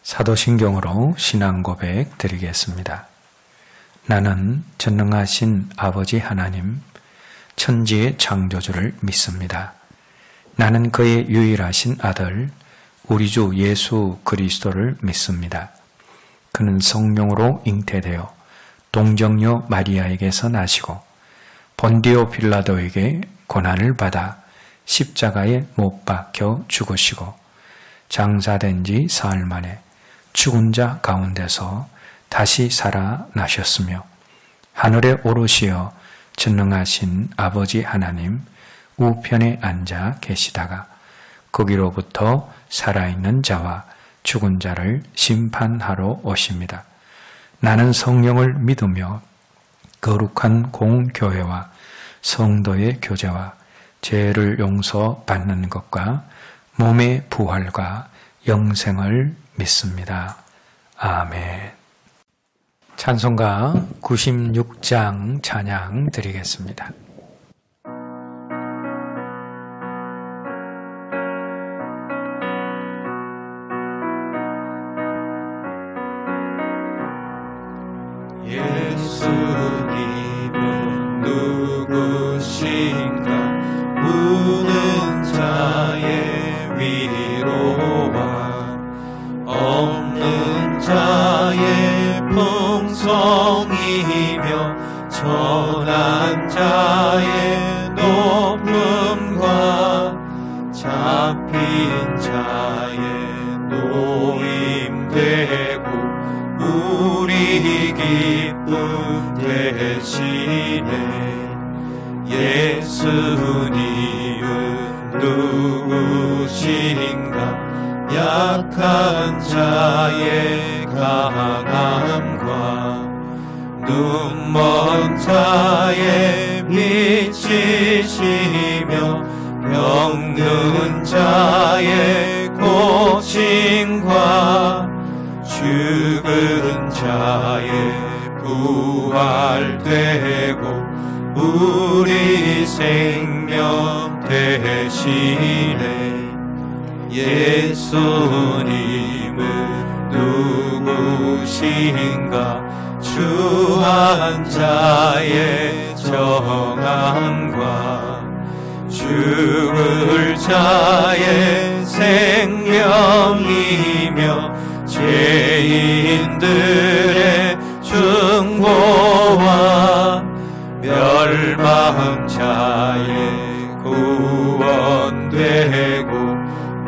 사도신경으로 신앙 고백 드리겠습니다. 나는 전능하신 아버지 하나님, 천지의 창조주를 믿습니다. 나는 그의 유일하신 아들, 우리 주 예수 그리스도를 믿습니다. 그는 성령으로 잉태되어 동정녀 마리아에게서 나시고 본디오 빌라도에게 고난을 받아 십자가에 못 박혀 죽으시고 장사된 지 사흘 만에 죽은 자 가운데서 다시 살아나셨으며 하늘에 오르시어 전능하신 아버지 하나님 우편에 앉아 계시다가 거기로부터 살아있는 자와 죽은 자를 심판하러 오십니다. 나는 성령을 믿으며 거룩한 공교회와 성도의 교제와 죄를 용서받는 것과 몸의 부활과 영생을 믿습니다. 아멘. 찬송가 96장 찬양 드리겠습니다. 예수님은 누구신가? 우는 자의 위로와 없는 자의 풍성이며 천한 자의 높음과 잡힌 자의 노임되고 우리 기쁨 대신에 예수님은 누구신가? 약한 자의 강함과 눈먼 자의 빛이시며 병든 자의 고침과 죽은 자의 부활되고 우리 생명 대신에 예수님은 누구신가? 주한 자의 정함과 죽을 자의 생명이며 죄인들의 중보와 멸망자의 구원되고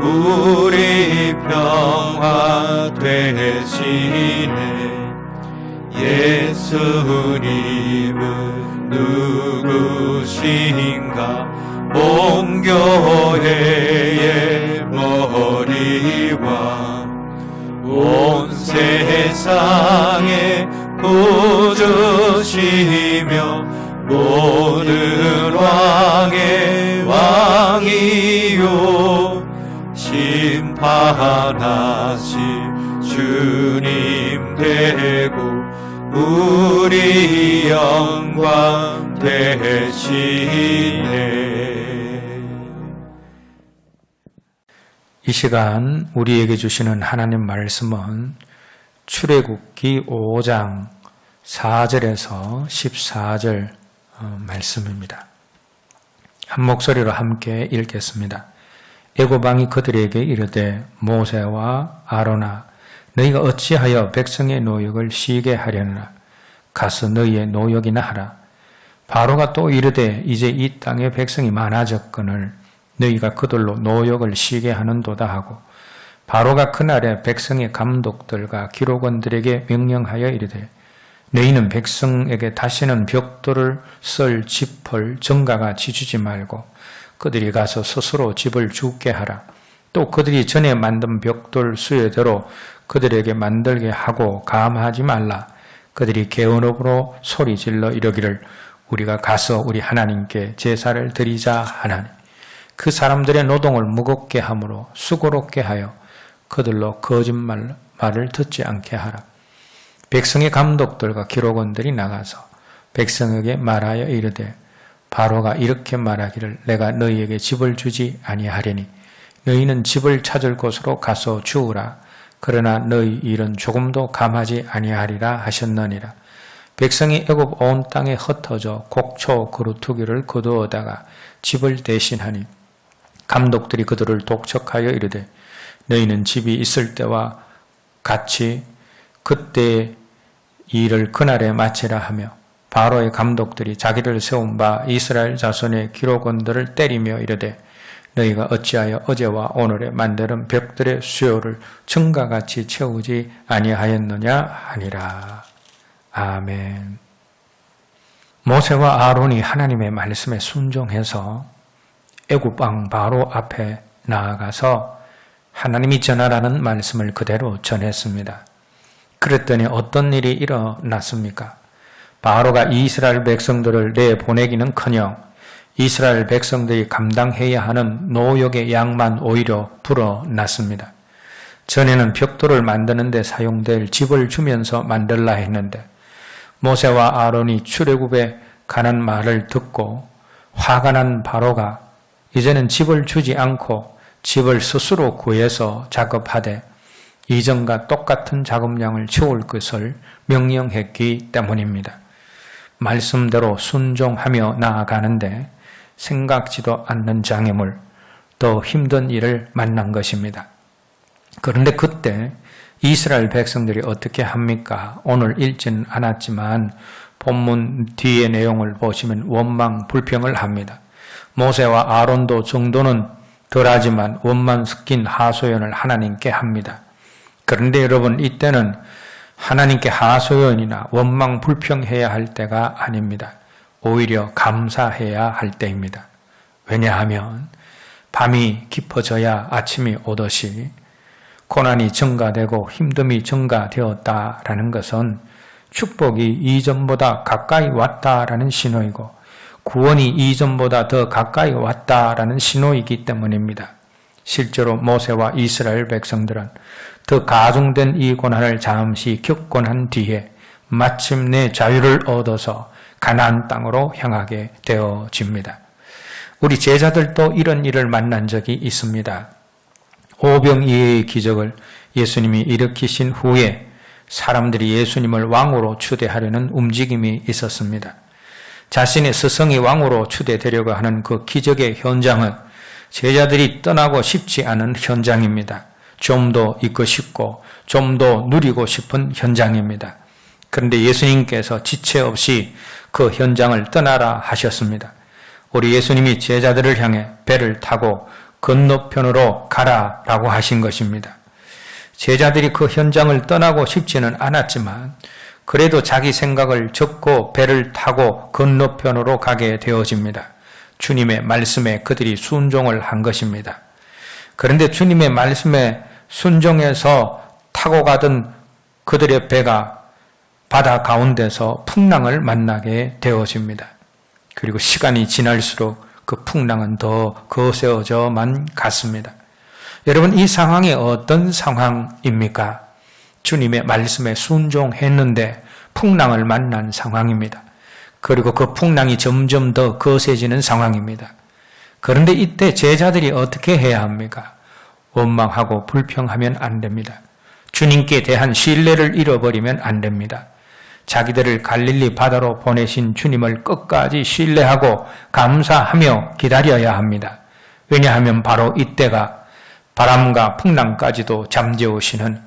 우리 평화 되시네. 예수님은 누구신가? 온 교회의 머리와 온 세상의 구주시며 모든 왕의 왕이요 심판하신 주님 되고 우리 영광 되시네. 이 시간 우리에게 주시는 하나님 말씀은 출애굽기 5장 4절에서 14절 말씀입니다. 한 목소리로 함께 읽겠습니다. 애굽 왕이 그들에게 이르되 모세와 아론아 너희가 어찌하여 백성의 노역을 쉬게 하려느냐? 가서 너희의 노역이나 하라. 바로가 또 이르되 이제 이 땅에 백성이 많아졌거늘 너희가 그들로 노역을 쉬게 하는도다 하고 바로가 그날에 백성의 감독들과 기록원들에게 명령하여 이르되 너희는 백성에게 다시는 벽돌을 썰 짚을 정가같이 주지 말고 그들이 가서 스스로 집을 짓게 하라. 또 그들이 전에 만든 벽돌 수요대로 그들에게 만들게 하고 감하지 말라. 그들이 개언업으로 소리질러 이러기를 우리가 가서 우리 하나님께 제사를 드리자 하나니 그 사람들의 노동을 무겁게 함으로 수고롭게 하여 그들로 거짓말을 듣지 않게 하라. 백성의 감독들과 기록원들이 나가서 백성에게 말하여 이르되 바로가 이렇게 말하기를 내가 너희에게 집을 주지 아니하리니 너희는 집을 찾을 곳으로 가서 주우라. 그러나 너희 일은 조금도 감하지 아니하리라 하셨느니라. 백성이 애굽 온 땅에 흩어져 곡초 그루터기를 거두어다가 집을 대신하니 감독들이 그들을 독촉하여 이르되 너희는 집이 있을 때와 같이 그때의 일을 그날에 마치라 하며 바로의 감독들이 자기를 세운 바 이스라엘 자손의 기록원들을 때리며 이르되 너희가 어찌하여 어제와 오늘에 만드는 벽들의 수요를 증가같이 채우지 아니하였느냐 하니라. 아멘. 모세와 아론이 하나님의 말씀에 순종해서 애굽 왕 바로 앞에 나아가서 하나님이 전하라는 말씀을 그대로 전했습니다. 그랬더니 어떤 일이 일어났습니까? 바로가 이스라엘 백성들을 내보내기는커녕 이스라엘 백성들이 감당해야 하는 노역의 양만 오히려 불어났습니다. 전에는 벽돌을 만드는 데 사용될 집을 주면서 만들라 했는데 모세와 아론이 출애굽에 가는 말을 듣고 화가 난 바로가 이제는 집을 주지 않고 집을 스스로 구해서 작업하되 이전과 똑같은 작업량을 채울 것을 명령했기 때문입니다. 말씀대로 순종하며 나아가는데 생각지도 않는 장애물, 더 힘든 일을 만난 것입니다. 그런데 그때 이스라엘 백성들이 어떻게 합니까? 오늘 읽지는 않았지만 본문 뒤의 내용을 보시면 원망, 불평을 합니다. 모세와 아론도 정도는 덜하지만 원만 섞인 하소연을 하나님께 합니다. 그런데 여러분, 이때는 하나님께 하소연이나 원망, 불평해야 할 때가 아닙니다. 오히려 감사해야 할 때입니다. 왜냐하면 밤이 깊어져야 아침이 오듯이 고난이 증가되고 힘듦이 증가되었다라는 것은 축복이 이전보다 가까이 왔다라는 신호이고 구원이 이전보다 더 가까이 왔다라는 신호이기 때문입니다. 실제로 모세와 이스라엘 백성들은 더 가중된 이 고난을 잠시 겪고 난 뒤에 마침내 자유를 얻어서 가나안 땅으로 향하게 되어집니다. 우리 제자들도 이런 일을 만난 적이 있습니다. 오병이어의 기적을 예수님이 일으키신 후에 사람들이 예수님을 왕으로 추대하려는 움직임이 있었습니다. 자신의 스승이 왕으로 추대되려고 하는 그 기적의 현장은 제자들이 떠나고 싶지 않은 현장입니다. 좀 더 있고 싶고 좀 더 누리고 싶은 현장입니다. 그런데 예수님께서 지체 없이 그 현장을 떠나라 하셨습니다. 우리 예수님이 제자들을 향해 배를 타고 건너편으로 가라라고 하신 것입니다. 제자들이 그 현장을 떠나고 싶지는 않았지만 그래도 자기 생각을 접고 배를 타고 건너편으로 가게 되어집니다. 주님의 말씀에 그들이 순종을 한 것입니다. 그런데 주님의 말씀에 순종해서 타고 가던 그들의 배가 바다 가운데서 풍랑을 만나게 되어집니다. 그리고 시간이 지날수록 그 풍랑은 더 거세어져만 갔습니다. 여러분, 이 상황이 어떤 상황입니까? 주님의 말씀에 순종했는데 풍랑을 만난 상황입니다. 그리고 그 풍랑이 점점 더 거세지는 상황입니다. 그런데 이때 제자들이 어떻게 해야 합니까? 원망하고 불평하면 안 됩니다. 주님께 대한 신뢰를 잃어버리면 안 됩니다. 자기들을 갈릴리 바다로 보내신 주님을 끝까지 신뢰하고 감사하며 기다려야 합니다. 왜냐하면 바로 이때가 바람과 풍랑까지도 잠재우시는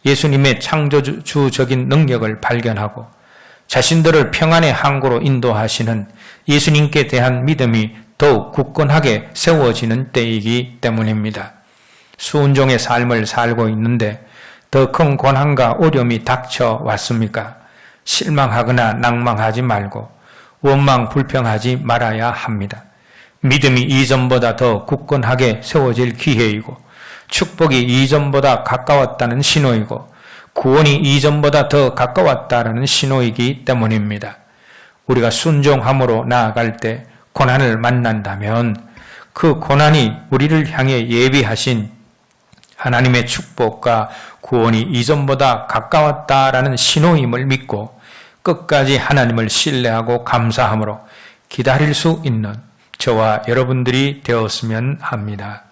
예수님의 창조주적인 능력을 발견하고 자신들을 평안의 항구로 인도하시는 예수님께 대한 믿음이 더욱 굳건하게 세워지는 때이기 때문입니다. 순종의 삶을 살고 있는데 더 큰 고난과 어려움이 닥쳐왔습니까? 실망하거나 낭망하지 말고 원망 불평하지 말아야 합니다. 믿음이 이전보다 더 굳건하게 세워질 기회이고 축복이 이전보다 가까웠다는 신호이고 구원이 이전보다 더 가까웠다는 신호이기 때문입니다. 우리가 순종함으로 나아갈 때 고난을 만난다면 그 고난이 우리를 향해 예비하신 하나님의 축복과 구원이 이전보다 가까웠다라는 신호임을 믿고 끝까지 하나님을 신뢰하고 감사함으로 기다릴 수 있는 저와 여러분들이 되었으면 합니다.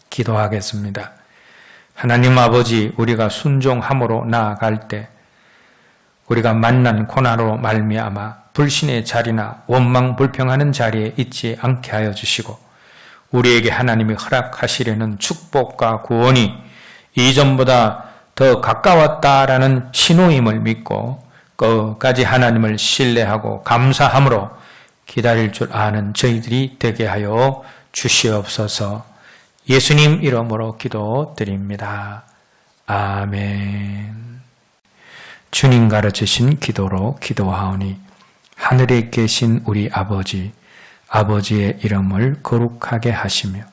기도하겠습니다. 하나님 아버지, 우리가 순종함으로 나아갈 때 우리가 만난 고난으로 말미암아 불신의 자리나 원망 불평하는 자리에 있지 않게 하여 주시고 우리에게 하나님이 허락하시려는 축복과 구원이 이전보다 더 가까웠다라는 신호임을 믿고 끝까지 하나님을 신뢰하고 감사함으로 기다릴 줄 아는 저희들이 되게 하여 주시옵소서. 예수님 이름으로 기도드립니다. 아멘. 주님 가르치신 기도로 기도하오니 하늘에 계신 우리 아버지, 아버지의 이름을 거룩하게 하시며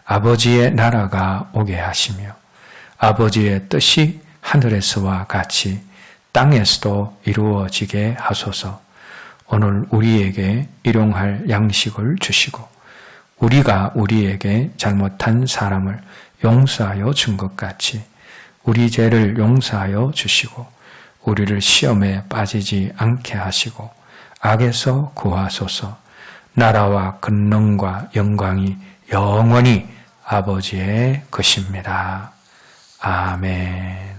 아버지의 나라가 오게 하시며 아버지의 뜻이 하늘에서와 같이 땅에서도 이루어지게 하소서. 오늘 우리에게 일용할 양식을 주시고 우리가 우리에게 잘못한 사람을 용서하여 준 것 같이 우리 죄를 용서하여 주시고 우리를 시험에 빠지지 않게 하시고 악에서 구하소서. 나라와 권능과 영광이 영원히 아버지의 것입니다. 아멘.